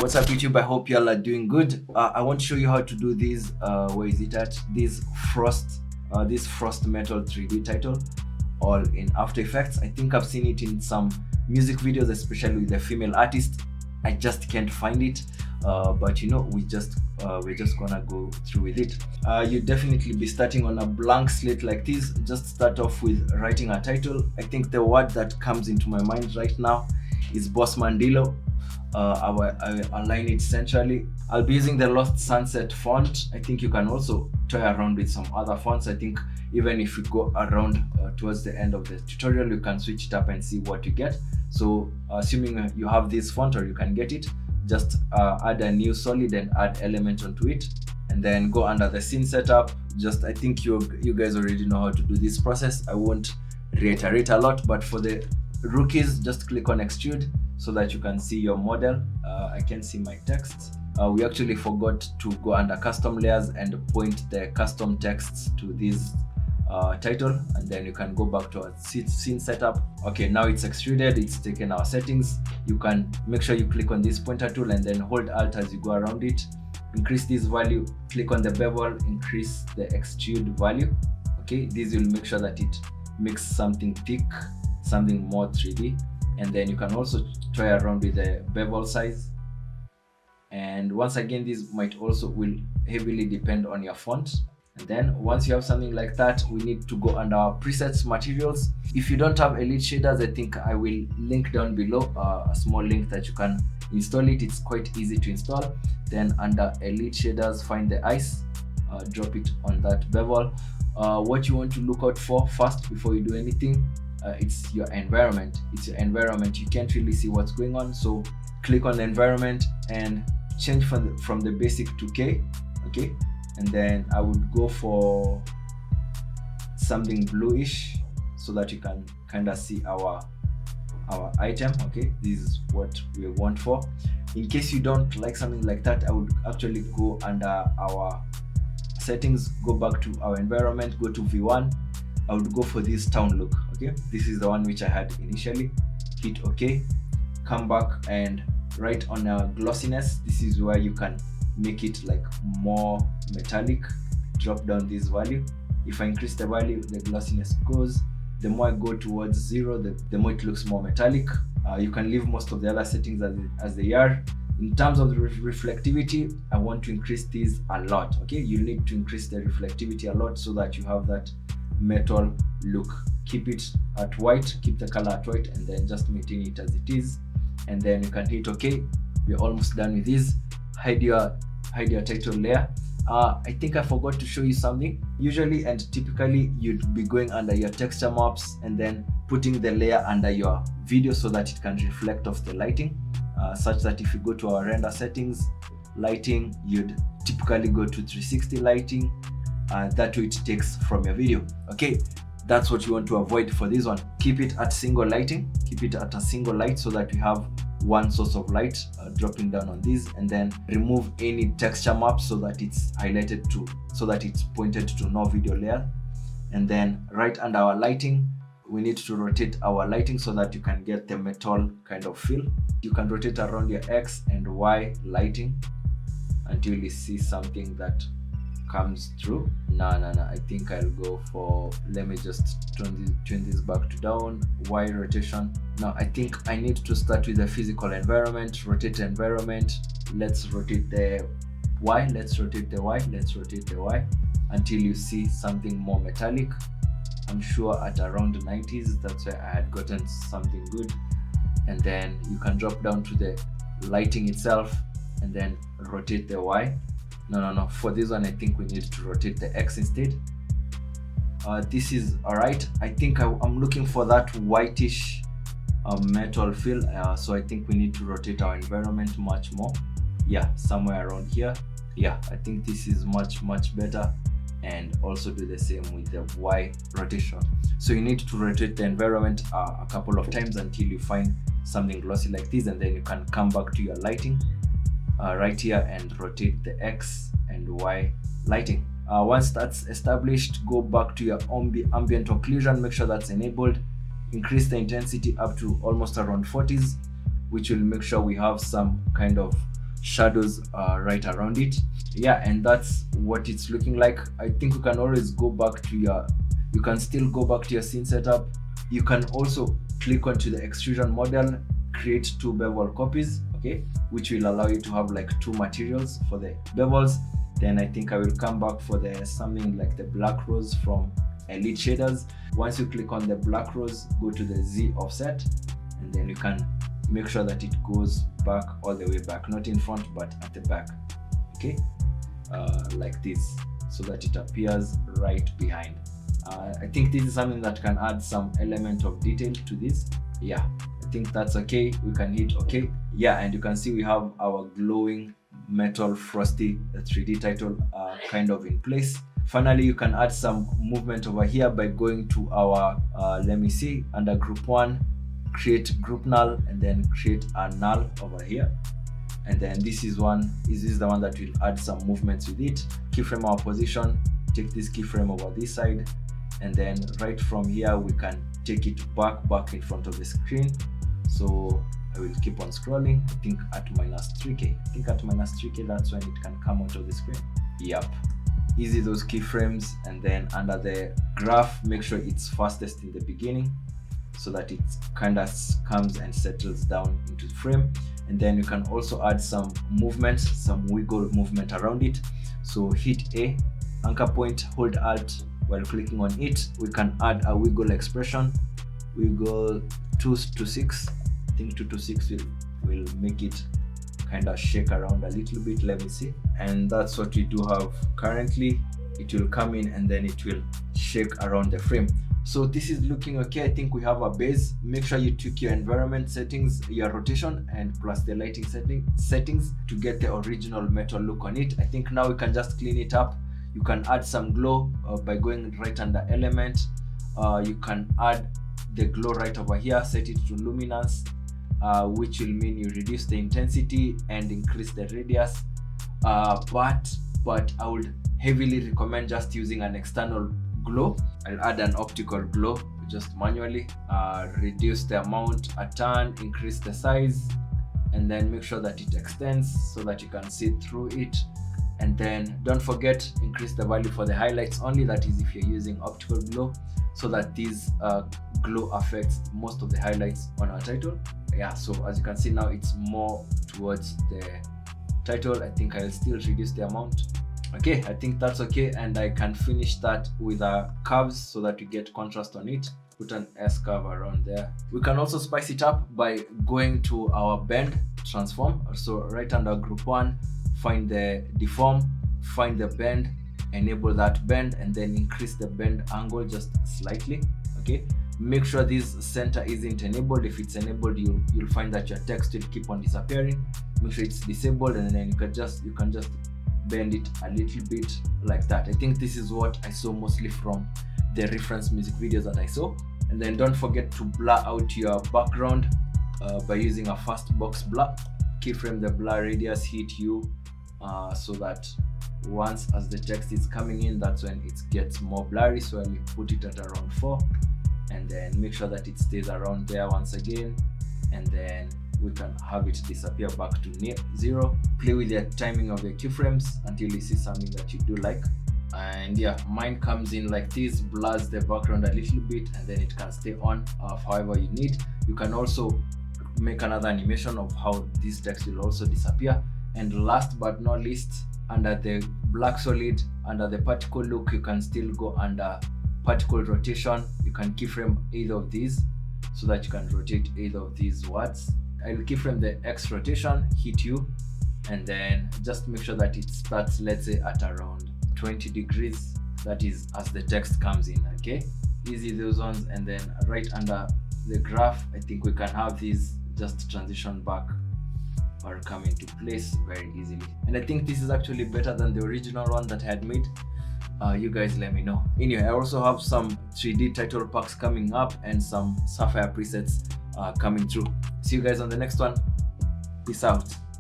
What's up YouTube? I hope y'all are doing good. I want to show you how to do this where is it at, this frost metal 3D title, all in After Effects. I think I've seen it in some music videos, especially with a female artist. I just can't find it, but you know, we're just gonna go through with it. You definitely be starting on a blank slate like this. Just start off with writing a title. I think the word that comes into my mind right now is Boss Mandilo. I align it centrally. I'll be using the Lost Sunset font. I think you can also toy around with some other fonts. I think even if you go around towards the end of the tutorial, you can switch it up and see what you get. So assuming you have this font or you can get it, just add a new solid and add element onto it, and then go under the scene setup. I think you guys already know how to do this process. I won't reiterate a lot, but for the rookies, just click on extrude so that you can see your model. I can see my text. We actually forgot to go under custom layers and point the custom texts to this title, and then you can go back to our scene setup. Okay, now it's extruded, it's taken our settings. You can make sure you click on this pointer tool and then hold Alt as you go around it. Increase this value, click on the bevel, increase the extrude value. Okay, this will make sure that it makes something thick, something more 3D. And then you can also toy around with the bevel size. And once again, this will heavily depend on your font. And then once you have something like that, we need to go under our presets materials. If you don't have Elite Shaders, I think I will link down below a small link that you can install it. It's quite easy to install. Then under Elite Shaders, find the ice, drop it on that bevel. What you want to look out for first before you do anything, it's your environment. You can't really see what's going on, so click on the environment and change from the basic to K. Okay, and then I would go for something bluish so that you can kind of see our item. Okay, this is what we want for. In case you don't like something like that, I would actually go under our settings, go back to our environment, go to V1. I would go for this town look. Okay, this is the one which I had initially. Hit OK, come back and right on our glossiness, this is where you can make it like more metallic. Drop down this value. If I increase the value, the glossiness goes. The more I go towards 0, the more it looks more metallic. You can leave most of the other settings as they are. In terms of the reflectivity, I want to increase this a lot. Okay, you need to increase the reflectivity a lot so that you have that metal look. Keep it at white, keep the color at white, and then just maintain it as it is. And then you can hit OK. We're almost done with this. Hide your title layer. I think I forgot to show you something. Usually and typically you'd be going under your texture maps and then putting the layer under your video so that it can reflect off the lighting, such that if you go to our render settings, lighting, you'd typically go to 360 lighting. That way it takes from your video. Okay, that's what you want to avoid for this one. Keep it at single lighting, keep it at a single light so that we have one source of light dropping down on this, and then remove any texture map so that it's highlighted so that it's pointed to no video layer. And then right under our lighting, we need to rotate our lighting so that you can get the metal kind of feel. You can rotate around your X and Y lighting until you see something that comes through. No, I think I'll go for, let me just turn this back to down. Y rotation. Now I think I need to start with the physical environment. Rotate the environment. Let's rotate the Y. Let's rotate the Y until you see something more metallic. I'm sure at around the 90s, that's where I had gotten something good. And then you can drop down to the lighting itself and then rotate the Y. No, for this one I think we need to rotate the X instead. This is alright. I think I'm looking for that whitish metal feel, so I think we need to rotate our environment much more. Yeah, somewhere around here. Yeah, I think this is much better. And also do the same with the Y rotation. So you need to rotate the environment a couple of times until you find something glossy like this, and then you can come back to your lighting right here and rotate the X and Y lighting. Once that's established, go back to your ambient occlusion, make sure that's enabled. Increase the intensity up to almost around 40s, which will make sure we have some kind of shadows right around it. Yeah, and that's what it's looking like. I think we can always go back to you can still go back to your scene setup. You can also click onto the extrusion model, create 2 bevel copies, okay, which will allow you to have like 2 materials for the bevels. Then I think I will come back for the something like the black rose from Elite Shaders. Once you click on the black rose, go to the Z offset, and then you can make sure that it goes back all the way back, not in front but at the back, okay, like this, so that it appears right behind. I think this is something that can add some element of detail to this. Yeah, I think that's okay. We can hit okay. Yeah, and you can see we have our glowing metal frosty 3D title kind of in place. Finally, you can add some movement over here by going to our let me see, under group 1, create group null, and then create a null over here. And then this is the one that will add some movements with it. Keyframe our position, take this keyframe over this side, and then right from here we can take it back in front of the screen. So I will keep on scrolling. I think at -3K. That's when it can come out of the screen. Yep. Easy those keyframes, and then under the graph, make sure it's fastest in the beginning so that it kind of comes and settles down into the frame. And then you can also add some movement, some wiggle movement around it. So hit A, anchor point, hold Alt while clicking on it. We can add a wiggle expression. Wiggle 2 to 6. I think 2 to 6 will make it kind of shake around a little bit. Let me see. And that's what we do have currently. It will come in and then it will shake around the frame. So this is looking okay. I think we have a base. Make sure you tweak your environment settings, your rotation, and plus the lighting settings to get the original metal look on it. I think now we can just clean it up. You can add some glow by going right under element. You can add the glow right over here, set it to luminance, which will mean you reduce the intensity and increase the radius. But I would heavily recommend just using an external glow. I'll add an optical glow just manually, reduce the amount a turn, increase the size, and then make sure that it extends so that you can see through it. And then don't forget, increase the value for the highlights only, that is if you're using optical glow, so that these glow affects most of the highlights on our title. Yeah, so as you can see now, it's more towards the title. I think I'll still reduce the amount. Okay, I think that's okay, and I can finish that with curves so that we get contrast on it. Put an S curve around there. We can also spice it up by going to our bend transform. So right under group 1, find the deform, find the bend, enable that bend, and then increase the bend angle just slightly. Okay, make sure this center isn't enabled. If it's enabled, you'll find that your text will keep on disappearing. Make sure it's disabled, and then you can just bend it a little bit like that. I think this is what I saw mostly from the reference music videos that I saw. And then don't forget to blur out your background by using a fast box blur. Keyframe the blur radius, hit U, so that once as the text is coming in, that's when it gets more blurry. So I will put it at around 4, and then make sure that it stays around there once again, and then we can have it disappear back to 0. Play with the timing of your keyframes until you see something that you do like. And yeah, mine comes in like this, blurs the background a little bit, and then it can stay on however you need. You can also make another animation of how this text will also disappear. And last but not least, under the black solid, under the particle look, you can still go under particle rotation. You can keyframe either of these so that you can rotate either of these words. I'll keyframe the X rotation, hit U, and then just make sure that it starts, let's say, at around 20 degrees. That is as the text comes in. Okay, easy those ones. And then right under the graph, I think we can have these just transition back or come into place very easily. And I think this is actually better than the original one that I had made. You guys let me know. Anyway, I also have some 3D title packs coming up and some Sapphire presets coming through. See you guys on the next one. Peace out.